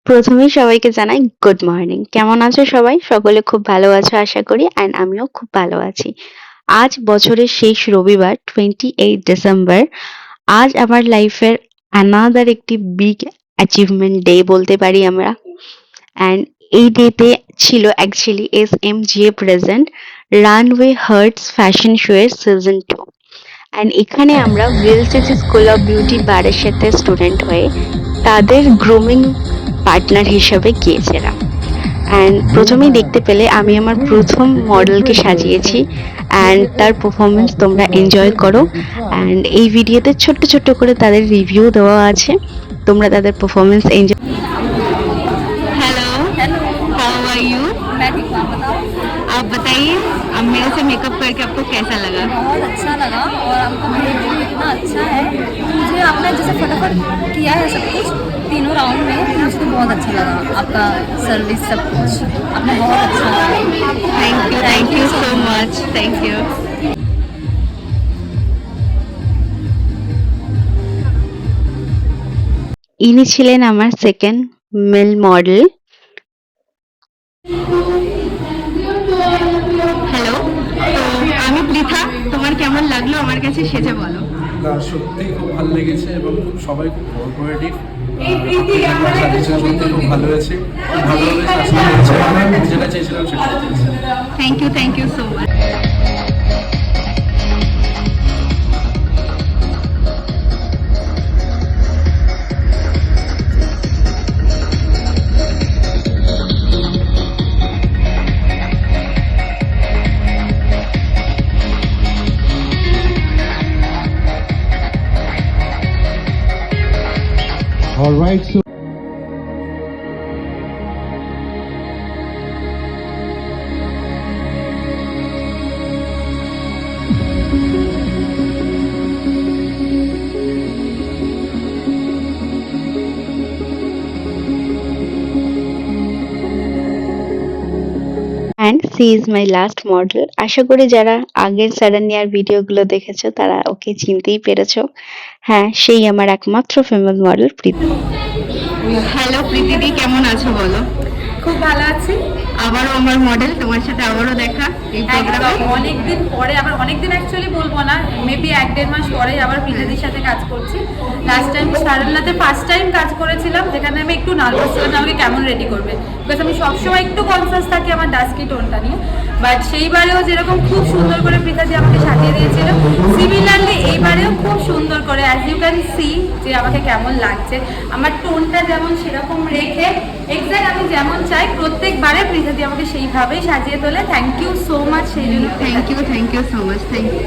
প্রথমেই সবাইকে জানাই গুড মর্নিং। কেমন আছো সবাই? সকলে খুব ভালো আছো আশা করি অ্যান্ড আমিও খুব ভালো আছি। আজ বছরের শেষ রবিবার 28 ডিসেম্বর। আজ আমার লাইফের অ্যানাদার একটি বিগ অ্যাচিভমেন্ট ডে বলতে পারি আমরা। অ্যান্ড এই ডেতে ছিল actually SMGA present runway hearts fashion show এর সিজন 2। অ্যান্ড এখানে আমরা ভিএলসিসি স্কুল অফ বিউটি বারাসাতের স্টুডেন্ট হয়ে তাদের গ্রুমিং পার্টনার হিসেবে গিয়েছিলাম। অ্যান্ড প্রথমেই দেখতে পেলে আমি আমার প্রথম মডেলকে সাজিয়েছি অ্যান্ড তার পারফরমেন্স তোমরা এনজয় করো। অ্যান্ড এই ভিডিওতে ছোট্ট ছোট্ট করে তাদের রিভিউ দেওয়া আছে, তোমরা তাদের performance enjoy. Hello. Hello. How are you? मैं ठीक हूँ, आप बताओ। आप बताइए, अब मेरे से मेकअप करके आपको कैसा लगा? बहुत अच्छा लगा और आपका बिहेवियर भी इतना अच्छा है। मुझे आपने जैसे फटाफट किया है सब कुछ तीनों राउंड में, मुझे तो बहुत अच्छा लगा आपका सर्विस सब कुछ आपने बहुत अच्छा लगा। Thank you so much, thank you. ইনি ছিলেন আমার সেকেন্ড মেল মডেল। হ্যালো, তো আমি পৃথা। তোমার কেমন লাগলো আমার কাছে সেজে বলো? না, সত্যি খুব ভালো লেগেছে এবং সবাই খুব কোঅপারেটিভ। আপনার সাজেশন সত্যি খুব ভালো হয়েছে, খুব ভালোভাবে সাজানো হয়েছে, যেটা চেয়েছিলাম সেটা পেয়েছি। Thank you so much. All right, so and she is my last model. আশা করি যারা আগের সারানিয়ার ভিডিওগুলো দেখেছো তারা ওকে চিনতেই পেরেছো। হ্যাঁ, সেই আমার একমাত্র ফিমেল মডেল প্রীতি। হ্যালো প্রীতিদি, কেমন আছো বলো? খুব ভালো আছি। আবারও আমার মডেল, তোমার সাথে আবারও দেখা এই প্রোগ্রামে। একদম অনেকদিন পরে, আবার অনেকদিন অ্যাকচুয়ালি বলবো না, মেবি 1-1.5 মাস পরে আবার প্রীতিদির সাথে কাজ করছি। লাস্ট টাইম সারল্লাতে ফার্স্ট টাইম কাজ করেছিলাম, যেখানে আমি একটু নার্ভাস ছিলাম আমাকে কেমন রেডি করবে, বিকজ আমি সবসময় একটু কনসাস থাকি আমার ডাস্কি টোনটা নিয়ে। বাট সেইবারেও যেরকম খুব সুন্দর করে প্রীতাদি আমাকে সাজিয়ে দিয়েছিল, সিমিলারলি এইবারেও খুব সুন্দর করে অ্যাজ ইউ ক্যান সি যে আমাকে কেমন লাগছে, আমার টোনটা যেমন সেরকম রেখে এক্স্যাক্ট আমি যেমন চাই প্রত্যেকবারে প্রীতাদি আমাকে সেইভাবেই সাজিয়ে তোলে। থ্যাংক ইউ সো মাচ সেই জন্য। Thank you so much, thank you.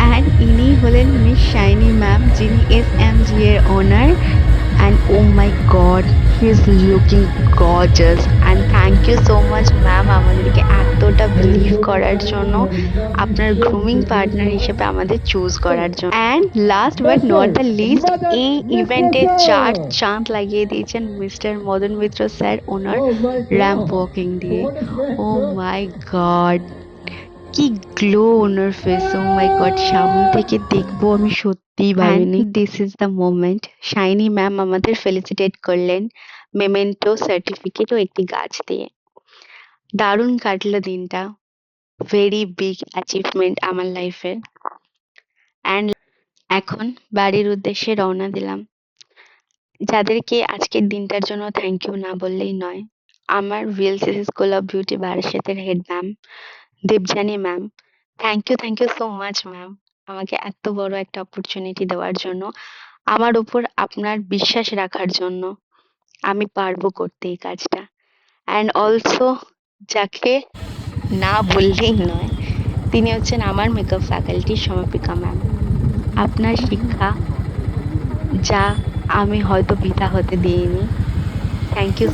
And ইনি হলেন মিস শাইনি ম্যাম, যিনি SMG এর owner. And oh my god, he is looking gorgeous. And thank you so much ma'am আমাদেরকে এতটা বিলিভ করার জন্য, আপনার গ্রুমিং পার্টনার হিসেবে আমাদের চুজ করার জন্য। And last but not the least, এই ইভেন্টে চার চাঁদ লাগিয়ে দিয়েছেন মিস্টার মদন মিত্র স্যার ওনার র্যাম্প ওয়াকিং দিয়ে। ও মাই গড, কি গ্লো ওনার ফেস! ও মাই গড, সামনে থেকে দেখবো আমি সত্যিই ভাবিনি। This is the moment. Shiny ma'am আমাদের ফেলিসিটেট করলেন মেমেন্টো সার্টিফিকেট ও একটি গাছ দিয়ে। দারুণ কাটলো দিনটা। ভেরি বিগ অ্যাচিভমেন্ট আমার লাইফের। অ্যান্ড এখন বাড়ির উদ্দেশ্যে রওনা দিলাম। যাদেরকে আজকের দিনটার জন্য থ্যাংক ইউ না বললেই নয়, আমার ভিএলসিসি স্কুল অফ বিউটি বারাসাতের head ma'am Debjani ma'am, thank you so much ma'am, আমাকে এত বড় একটা অপরচুনিটি দেওয়ার জন্য, আমার উপর আপনার বিশ্বাস রাখার জন্য। আমি পারবো করতে এই কাজটা। অ্যান্ড অলসো যাকে না বললেই নয়, তিনি হচ্ছেন আমার মেকআপ ফ্যাকাল্টির সমাপিকা ম্যাম। আপনার শিক্ষা যা আমি হয়তো বৃথা হতে দিইনি। Thank you